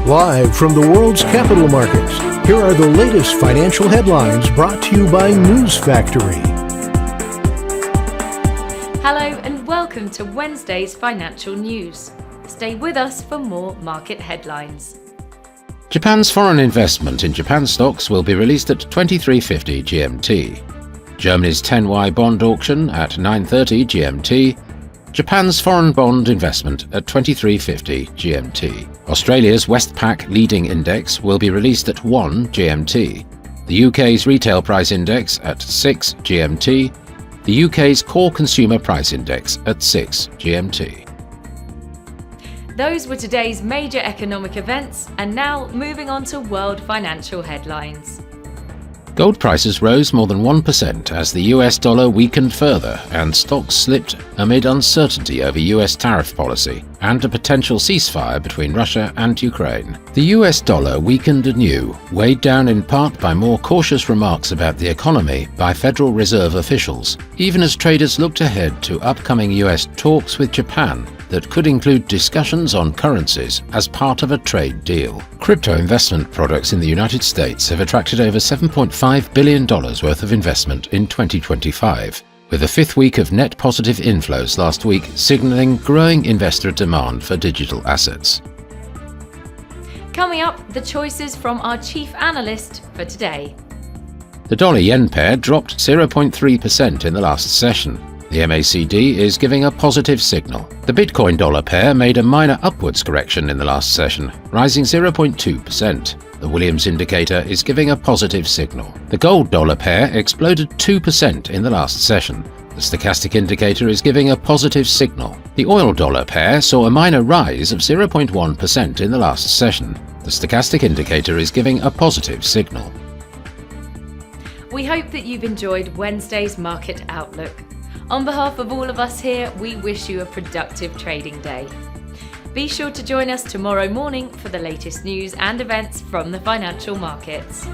Live from the world's capital markets, here are the latest financial headlines brought to you by News Factory. Hello and welcome to Wednesday's financial news. Stay with us for more market headlines. Japan's foreign investment in Japan stocks will be released at 23:50 GMT. Germany's 10Y bond auction at 9:30 GMT. Japan's foreign bond investment at 23:50 GMT. Australia's Westpac leading index will be released at 1 GMT. The UK's retail price index at 6 GMT. The UK's core consumer price index at 6 GMT. Those were today's major economic events, and now moving on to world financial headlines. Gold prices rose more than 1% as the US dollar weakened further and stocks slipped amid uncertainty over US tariff policy and a potential ceasefire between Russia and Ukraine. The US dollar weakened anew, weighed down in part by more cautious remarks about the economy by Federal Reserve officials, even as traders looked ahead to upcoming US talks with Japan that could include discussions on currencies as part of a trade deal. Crypto investment products in the United States have attracted over $7.5 billion worth of investment in 2025, with a fifth week of net positive inflows last week signaling growing investor demand for digital assets. Coming up, the choices from our chief analyst for today. The dollar-yen pair dropped 0.3% in the last session. The MACD is giving a positive signal. The Bitcoin dollar pair made a minor upwards correction in the last session, rising 0.2%. The Williams indicator is giving a positive signal. The gold dollar pair exploded 2% in the last session. The stochastic indicator is giving a positive signal. The oil dollar pair saw a minor rise of 0.1% in the last session. The stochastic indicator is giving a positive signal. We hope that you've enjoyed Wednesday's market outlook. On behalf of all of us here, we wish you a productive trading day. Be sure to join us tomorrow morning for the latest news and events from the financial markets.